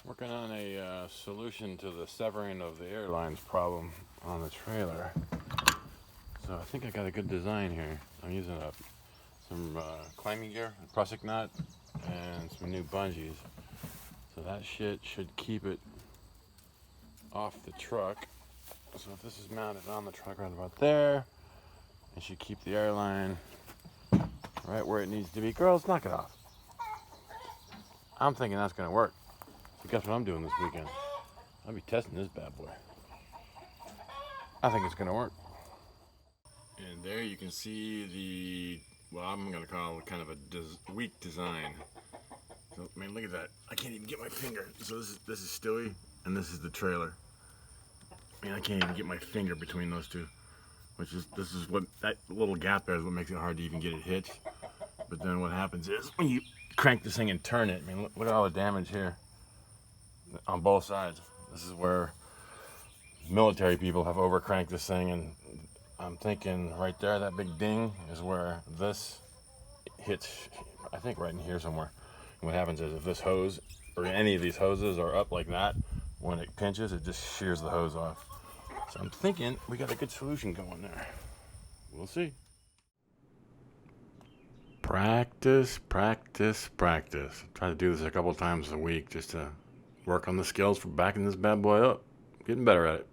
Working on a solution to the severing of the airlines problem on the trailer. So I think I got a good design here. I'm using some climbing gear, a prusik knot, and some new bungees. So that shit should keep it off the truck. So if this is mounted on the truck right about there, it should keep the airline right where it needs to be. Girls, knock it off. I'm thinking that's gonna work. So guess what I'm doing this weekend? I'll be testing this bad boy. I think it's gonna work. And there you can see the, well, I'm gonna call it kind of a weak design. So, man, look at that. I can't even get my finger. So this is Stewie, and this is the trailer. Man, I can't even get my finger between those two. This is what, that little gap there is what makes it hard to even get it hitched. But then what happens is when you crank this thing and turn it, I mean, look at all the damage here on both sides. This is where military people have overcranked this thing, and I'm thinking right there, that big ding is where this hits, I think right in here somewhere. And what happens is if this hose, or any of these hoses are up like that, when it pinches, it just shears the hose off. So I'm thinking we got a good solution going there. We'll see. Practice, practice, practice. Try to do this a couple times a week just to work on the skills for backing this bad boy up. Getting better at it.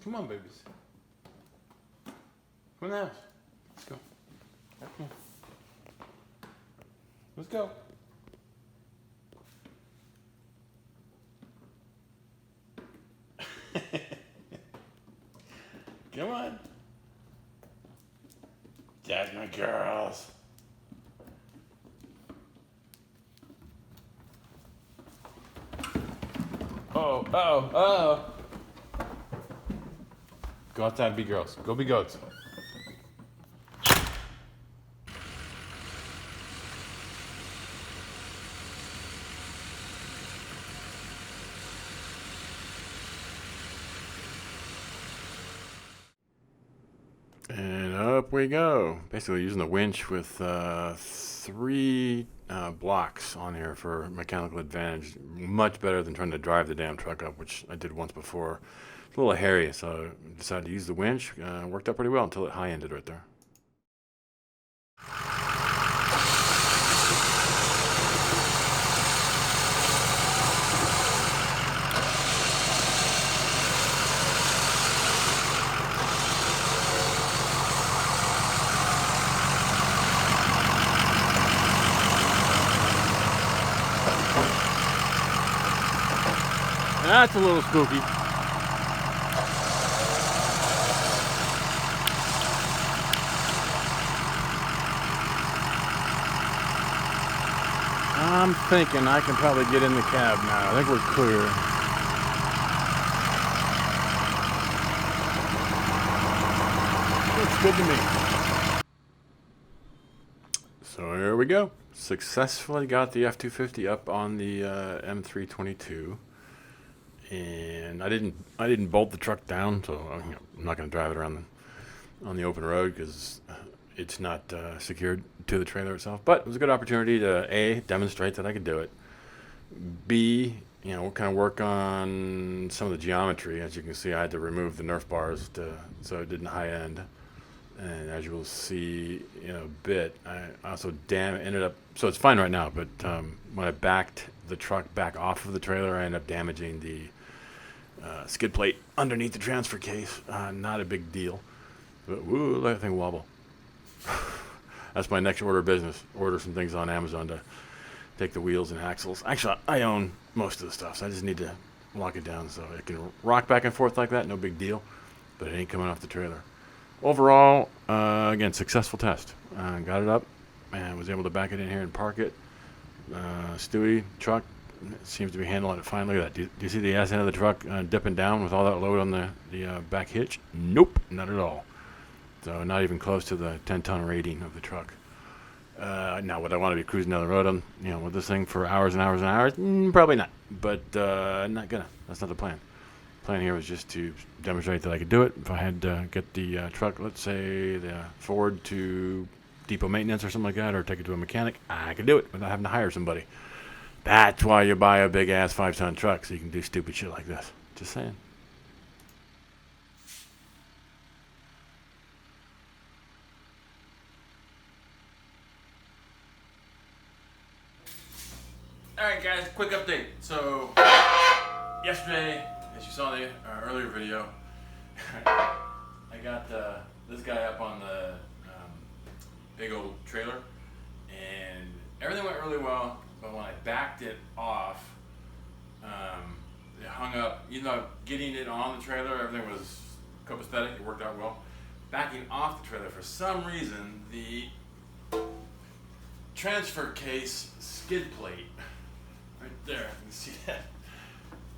Come on, babies. Come on now. Let's go. Come on. Let's go. Come on. That's my girls. Oh, oh, oh. Go outside and be girls. Go be goats. And up we go. Basically using the winch with 3 blocks on here for mechanical advantage. Much better than trying to drive the damn truck up, which I did once before. It's a little hairy, so I decided to use the winch. Worked out pretty well until it high-ended right there. That's a little spooky. I'm thinking I can probably get in the cab now. I think we're clear. Looks good to me. So here we go. Successfully got the F-250 up on the M322. and I didn't bolt the truck down, so I'm not going to drive it around on the open road because it's not secured to the trailer itself. But it was a good opportunity to A, demonstrate that I could do it. B, kind of work on some of the geometry. As you can see, I had to remove the Nerf bars so it didn't high end. And as you will see in a bit, I also ended up, so it's fine right now, but when I backed the truck back off of the trailer, I ended up damaging the skid plate underneath the transfer case. Not a big deal, but woo, let that thing wobble. That's my next order of business. Order some things on Amazon to take the wheels and axles. Actually, I own most of the stuff, so I just need to lock it down so it can rock back and forth like that. No big deal, but it ain't coming off the trailer. Overall, again, successful test. Got it up and was able to back it in here and park it. Stewie truck seems to be handling it fine. Look at that. Do you see the ass end of the truck dipping down with all that load on the back hitch? Nope, not at all. So not even close to the 10-ton rating of the truck. Now, would I want to be cruising down the road on, with this thing for hours and hours and hours? Probably not. But not gonna. That's not the plan. Plan here was just to demonstrate that I could do it. If I had to get the truck, let's say the Ford, to depot maintenance or something like that, or take it to a mechanic, I could do it without having to hire somebody. That's why you buy a big ass 5-ton truck, so you can do stupid shit like this. Just saying. Alright guys, quick update. So, yesterday, as you saw in the earlier video, I got this guy up on the big old trailer, and everything went really well, but when I backed it off, it hung up. Getting it on the trailer, everything was copacetic, it worked out well. Backing off the trailer, for some reason, the transfer case skid plate, right there, you can see that,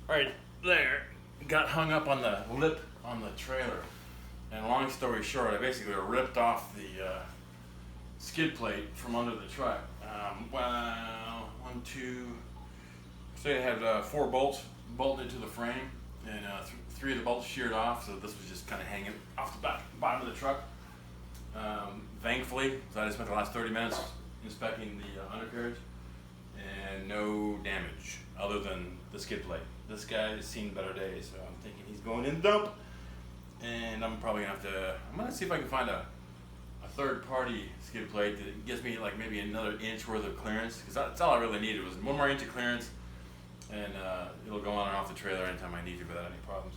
right there, got hung up on the lip on the trailer. And long story short, I basically ripped off the skid plate from under the truck. Well, one, two, say I had 4 bolts bolted into the frame, and 3 of the bolts sheared off, so this was just kind of hanging off the bottom of the truck. Thankfully, so I just spent the last 30 minutes inspecting the undercarriage, and no damage other than the skid plate. This guy has seen better days, so I'm thinking he's going in the dump, and I'm probably gonna have to. I'm gonna see if I can find a third-party skid plate that gives me like maybe another inch worth of clearance, because that's all I really needed was 1 more inch of clearance, and it'll go on and off the trailer anytime I need to without any problems.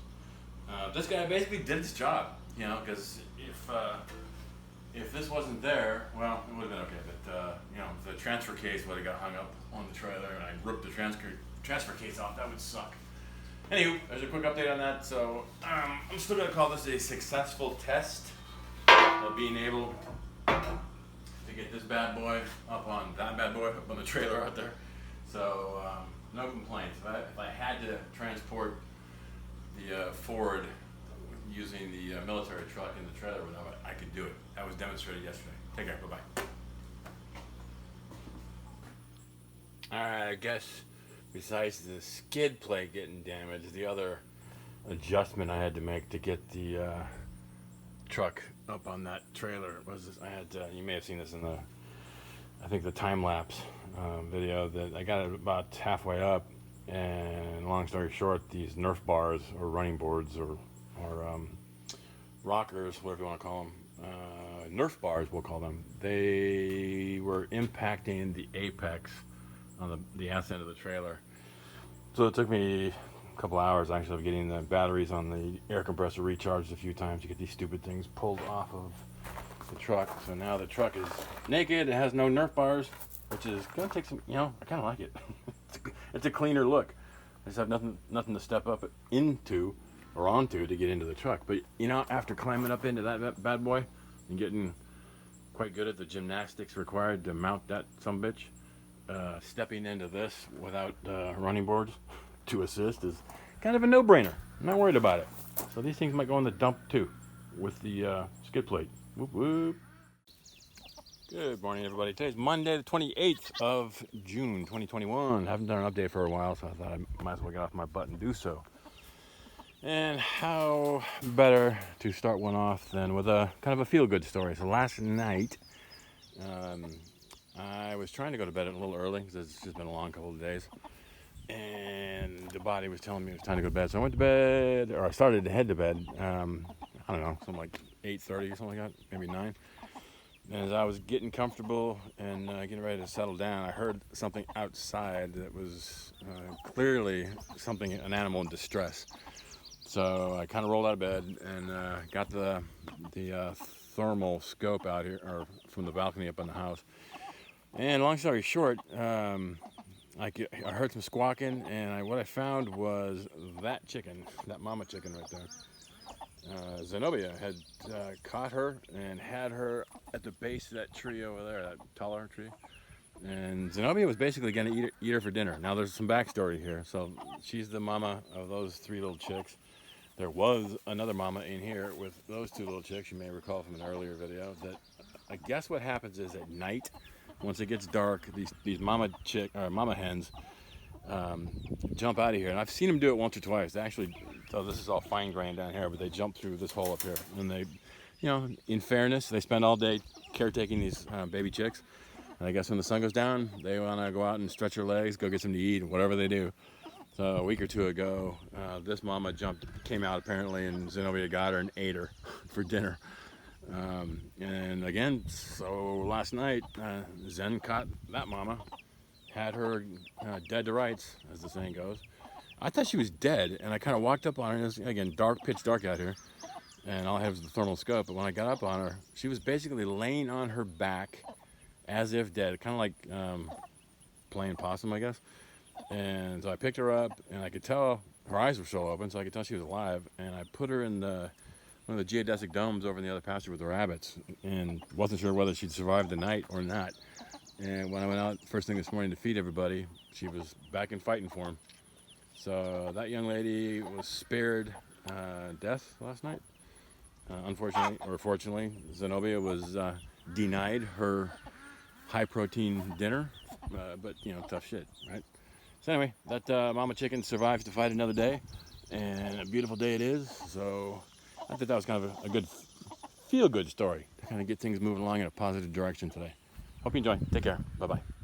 This guy basically did his job, because if this wasn't there, well, it would have been okay. But the transfer case would have got hung up on the trailer, and I ripped the transfer case off. That would suck. Anywho, there's a quick update on that. So I'm still gonna call this a successful test of being able to get this bad boy up on the trailer out there. So no complaints. If I had to transport the Ford using the military truck in the trailer, I could do it. That was demonstrated yesterday. Take care. Bye-bye. Alright, I guess besides the skid plate getting damaged, the other adjustment I had to make to get the truck up on that trailer was I had you may have seen this in the time-lapse video, that I got it about halfway up, and long story short, these Nerf bars or running boards or rockers, whatever you want to call them, Nerf bars we'll call them, they were impacting the apex on the ass end of the trailer. So it took me a couple hours actually of getting the batteries on the air compressor recharged a few times to get these stupid things pulled off of the truck. So now the truck is naked, it has no Nerf bars, which is gonna take some, I kind of like it. It's a cleaner look. I just have nothing to step up into or onto to get into the truck. But after climbing up into that bad boy and getting quite good at the gymnastics required to mount that sumbitch, stepping into this without running boards to assist is kind of a no-brainer. I'm not worried about it. So these things might go in the dump too with the skid plate. Whoop whoop. Good morning, everybody. Today's Monday, the 28th of June, 2021. Haven't done an update for a while, so I thought I might as well get off my butt and do so. And how better to start one off than with a kind of a feel-good story. So last night, I was trying to go to bed a little early because it's just been a long couple of days. And the body was telling me it was time to go to bed. So I went to bed, or I started to head to bed, I don't know, something like 8:30 or something like that, maybe 9. And as I was getting comfortable and getting ready to settle down, I heard something outside that was clearly an animal in distress. So I kind of rolled out of bed and got the thermal scope out here, or from the balcony up on the house. And long story short, I heard some squawking, and what I found was that chicken, that mama chicken right there. Zenobia had caught her and had her at the base of that tree over there, that taller tree. And Zenobia was basically going to eat her for dinner. Now there's some backstory here. So she's the mama of those 3 little chicks. There was another mama in here with those 2 little chicks. You may recall from an earlier video that I guess what happens is at night, once it gets dark, these mama hens jump out of here, and I've seen them do it once or twice. They actually, so this is all fine grained down here, but they jump through this hole up here, and they, in fairness, they spend all day caretaking these baby chicks. And I guess when the sun goes down, they want to go out and stretch their legs, go get something to eat, whatever they do. So a week or 2 ago, this mama came out apparently, and Zenobia got her and ate her for dinner. And again, so last night, Zen caught that mama, had her dead to rights, as the saying goes. I thought she was dead, and I kind of walked up on her, and it was, again, pitch dark out here, and all I had was the thermal scope, but when I got up on her, she was basically laying on her back as if dead, kind of like playing possum, I guess. And so I picked her up, and I could tell her eyes were still open, so I could tell she was alive, and I put her in one of the geodesic domes over in the other pasture with the rabbits, and wasn't sure whether she'd survive the night or not. And when I went out first thing this morning to feed everybody, she was back in fighting form. So that young lady was spared death last night. Unfortunately, or fortunately, Zenobia was denied her high-protein dinner, but tough shit, right? So anyway, that mama chicken survives to fight another day, and a beautiful day it is. So I thought that was kind of a good, feel-good story to kind of get things moving along in a positive direction today. Hope you enjoy. Take care. Bye-bye.